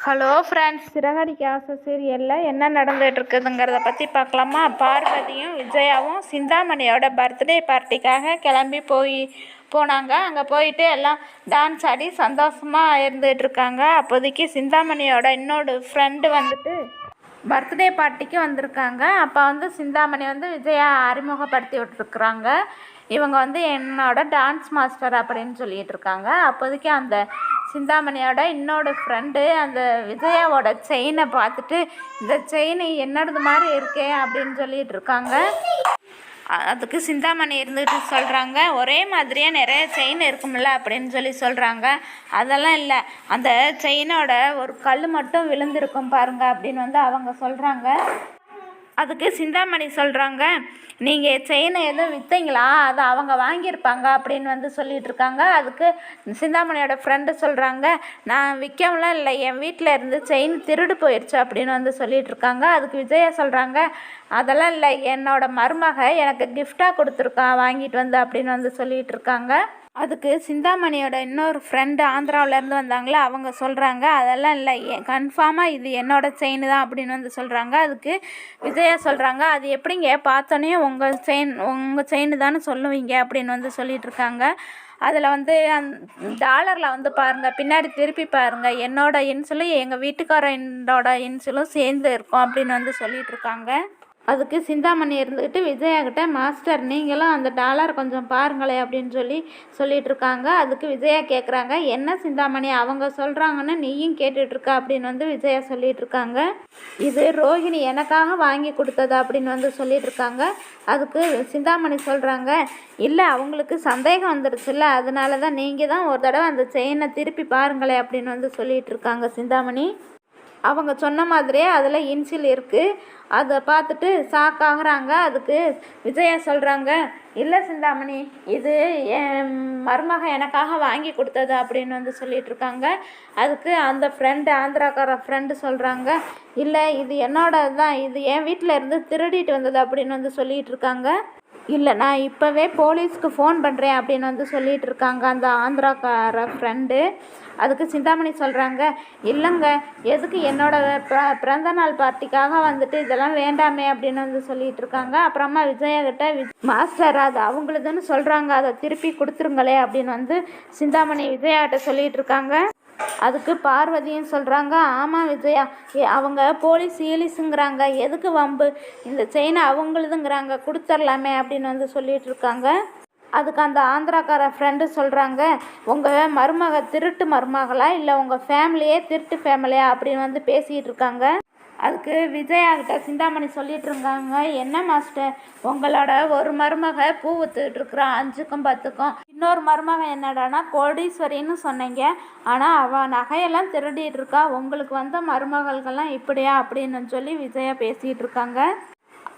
Hello friends, Siragadikka ஆசை சீரியலில் என்ன நடந்துகிட்டு இருக்குதுங்கிறத பற்றி பார்க்கலாமா? பார்வதியும் விஜயாவும் சிந்தாமணியோட பர்த்டே பார்ட்டிக்காக கிளம்பி போனாங்க. அங்கே போயிட்டு எல்லாம் டான்ஸ் ஆடி சந்தோஷமாக இருந்துகிட்ருக்காங்க. அப்போதைக்கு சிந்தாமணியோட இன்னொரு ஃப்ரெண்டு வந்துட்டு பர்த்டே பார்ட்டிக்கு வந்திருக்காங்க. அப்போ சிந்தாமணி விஜயா அறிமுகப்படுத்தி விட்டுருக்குறாங்க. இவங்க என்னோட டான்ஸ் மாஸ்டர் அப்படின்னு சொல்லிகிட்டு இருக்காங்க. அப்போதைக்கு அந்த சிந்தாமணியோட இன்னொரு ஃப்ரெண்டு அந்த விஜயாவோட செயினை பார்த்துட்டு, இந்த செயின் என்னோடது மாதிரி இருக்கே அப்படின்னு சொல்லிகிட்டு இருக்காங்க. அதுக்கு சிந்தாமணி இருந்துட்டு சொல்கிறாங்க, ஒரே மாதிரியே நிறைய செயின் இருக்கும்ல அப்படின்னு சொல்கிறாங்க. அதெல்லாம் இல்லை, அந்த செயினோட ஒரு கல் மட்டும் விழுந்திருக்கும் பாருங்க அப்படின்னு அவங்க சொல்கிறாங்க. அதுக்கு சிந்தாமணி சொல்கிறாங்க, நீங்கள் செயினை எதுவும் விற்றீங்களா? அதை அவங்க வாங்கியிருப்பாங்க அப்படின்னு சொல்லிகிட்டு இருக்காங்க. அதுக்கு சிந்தாமணியோட ஃப்ரெண்டு சொல்கிறாங்க, நான் விற்கவும்லாம் இல்லை, என் வீட்டில் இருந்து செயின் திருடு போயிடுச்சு அப்படின்னு சொல்லிகிட்டு இருக்காங்க. அதுக்கு விஜயா சொல்கிறாங்க, அதெல்லாம் இல்லை, என்னோடய மருமக எனக்கு கிஃப்டாக கொடுத்துருக்கா வாங்கிட்டு அப்படின்னு சொல்லிகிட்டு இருக்காங்க. அதுக்கு சிந்தாமணியோட இன்னொரு ஃப்ரெண்டு ஆந்திராவிலேருந்து வந்தாங்களே, அவங்க சொல்கிறாங்க, அதெல்லாம் இல்லை, கன்ஃபார்மாக இது என்னோடய செயின் தான் அப்படின்னு சொல்கிறாங்க. அதுக்கு விஜயா சொல்கிறாங்க, அது எப்படிங்க பார்த்தோன்னே உங்கள் செயின் தானே சொல்லுவீங்க அப்படின்னு சொல்லிகிட்டு இருக்காங்க. அதில் டாலரில் பாருங்கள், பின்னாடி திருப்பி பாருங்கள், என்னோட இன்சிலும் எங்கள் வீட்டுக்காரோட இன்சிலும் சேர்ந்து இருக்கும் அப்படின்னு சொல்லிகிட்டு இருக்காங்க. அதுக்கு சிந்தாமணி இருந்துக்கிட்டு விஜயாக்கிட்ட, மாஸ்டர் நீங்களும் அந்த டாலர் கொஞ்சம் பாருங்களேன் அப்படின்னு சொல்லிகிட்டு இருக்காங்க. அதுக்கு விஜயா கேட்குறாங்க, என்ன சிந்தாமணி அவங்க சொல்கிறாங்கன்னு நீயும் கேட்டுட்ருக்க அப்படின்னு விஜயா சொல்லிகிட்டு இருக்காங்க. இது ரோஹிணி எனக்காக வாங்கி கொடுத்தது அப்படின்னு சொல்லிகிட்டு இருக்காங்க. அதுக்கு சிந்தாமணி சொல்கிறாங்க, இல்லை அவங்களுக்கு சந்தேகம் வந்துடுச்சுல்ல, அதனால தான் நீங்கள் தான் ஒரு தடவை அந்த செயினை திருப்பி பாருங்களேன் அப்படின்னு சொல்லிகிட்டு இருக்காங்க சிந்தாமணி. அவங்க சொன்ன மாதிரியே அதில் இன்சில் இருக்குது. அதை பார்த்துட்டு ஷாக் ஆகுறாங்க. அதுக்கு விஜயா சொல்கிறாங்க, இல்லை சிந்தாமணி, இது என் மருமக எனக்காக வாங்கி கொடுத்தது அப்படின்னு சொல்லிகிட்டு இருக்காங்க. அதுக்கு அந்த ஃப்ரெண்டு ஆந்திராக்கார ஃப்ரெண்டு சொல்கிறாங்க, இல்லை இது என்னோடது தான், இது என் வீட்டில் இருந்து திருடிட்டு வந்தது அப்படின்னு சொல்லிகிட்டு இருக்காங்க. இல்லை, நான் இப்போவே போலீஸ்க்கு ஃபோன் பண்ணுறேன் அப்படின்னு சொல்லிகிட்டு இருக்காங்க அந்த ஆந்திராக்கார ஃப்ரெண்டு. அதுக்கு சிந்தாமணி சொல்கிறாங்க, இல்லைங்க, எதுக்கு பிறந்தநாள் பார்ட்டிக்காக இதெல்லாம் வேண்டாமே அப்படின்னு சொல்லிகிட்டு இருக்காங்க. அப்புறமா விஜயா கிட்ட, மாஸ்டர் அது அவங்களுதுன்னு சொல்கிறாங்க, அதை திருப்பி கொடுத்துருங்களே அப்படின்னு சிந்தாமணி விஜயா கிட்ட சொல்லிகிட்டு இருக்காங்க. அதுக்கு பார்வதியும் சொல்கிறாங்க, ஆமாம் விஜயா, அவங்க போலீஸ் ஈலிஸுங்கிறாங்க, எதுக்கு வம்பு, இந்த செயினை அவங்களுதுங்கிறாங்க, கொடுத்துர்லாமே அப்படின்னு சொல்லிகிட்டு இருக்காங்க. அதுக்கு அந்த ஆந்திராக்கார ஃப்ரெண்டு சொல்கிறாங்க, உங்கள் மருமக திருட்டு மருமகளா இல்லை உங்கள் ஃபேமிலியே திருட்டு ஃபேமிலியா அப்படின்னு பேசிகிட்டு இருக்காங்க. அதுக்கு விஜயாக்கிட்ட சிந்தாமணி சொல்லிகிட்டு இருக்காங்க, என்ன மாஸ்டர், உங்களோட ஒரு மருமக பூ வித்துக்கிட்டு இருக்கிறான் 5க்கும் 10க்கும், இன்னொரு மருமக என்னடானா கோடீஸ்வரின்னு சொன்னீங்க, ஆனால் அவள் நகையெல்லாம் திருடிட்டு இருக்கா, உங்களுக்கு மருமகள்கள்லாம் இப்படியா அப்படின்னு விஜயா பேசிகிட்டு இருக்காங்க.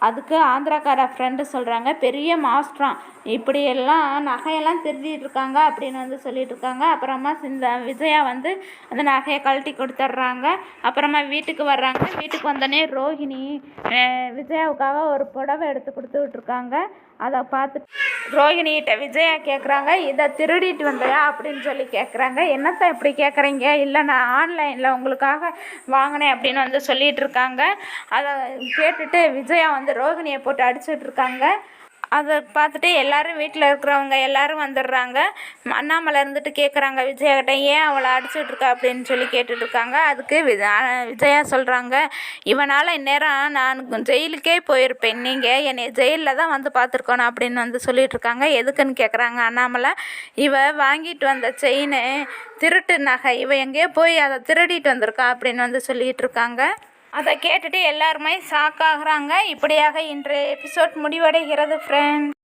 அதுக்கு ஆந்திராக்கார ஃப்ரெண்டு சொல்கிறாங்க, பெரிய மாஸ்டரான், இப்படியெல்லாம் நகையெல்லாம் திருடிட்டு இருக்காங்க அப்படின்னு சொல்லிட்டு இருக்காங்க. அப்புறமா விஜயா அந்த நகையை கழட்டி கொடுத்துட்றாங்க. அப்புறமா வீட்டுக்கு வர்றாங்க. வீட்டுக்கு வந்தோடனே ரோஹிணி விஜயாவுக்காக ஒரு புடவை எடுத்து கொடுத்துட்ருக்காங்க. அதை பார்த்து ரோஹிணிகிட்ட விஜயா கேட்குறாங்க, இதை திருடிட்டு வந்தையா அப்படின்னு கேட்குறாங்க. என்னத்தை இப்படி கேட்குறீங்க, இல்லை நான் ஆன்லைனில் உங்களுக்காக வாங்கினேன் அப்படின்னு சொல்லிகிட்டு இருக்காங்க. அதை கேட்டுட்டு விஜயா ரோஹிணியை போட்டு அடிச்சுட்டு இருக்காங்க. அதை பார்த்துட்டு எல்லோரும் வீட்டில் இருக்கிறவங்க எல்லோரும் வந்துடுறாங்க. அண்ணாமலை இருந்துட்டு கேட்குறாங்க விஜயாக்கிட்ட, ஏன் அவளை அடிச்சுட்ருக்கா அப்படின்னு கேட்டுட்ருக்காங்க. அதுக்கு விஜயா சொல்கிறாங்க, இவனால் இந்நேரம் நான் ஜெயிலுக்கே போயிருப்பேன், நீங்கள் என்னை ஜெயிலில் தான் பார்த்துருக்கணும் அப்படின்னு சொல்லிகிட்ருக்காங்க. எதுக்குன்னு கேட்குறாங்க அண்ணாமலை. இவ வாங்கிட்டு வந்த செயின் திருட்டு நகை, இவ எங்கேயோ போய் அதை திருடிட்டு வந்திருக்கா அப்படின்னு சொல்லிகிட்டு இருக்காங்க. அதை கேட்டுட்டு எல்லாருமே ஷாக் ஆகுறாங்க. இப்படியாக இன்றைய எபிசோட் முடிவடைகிறது ஃப்ரெண்ட்.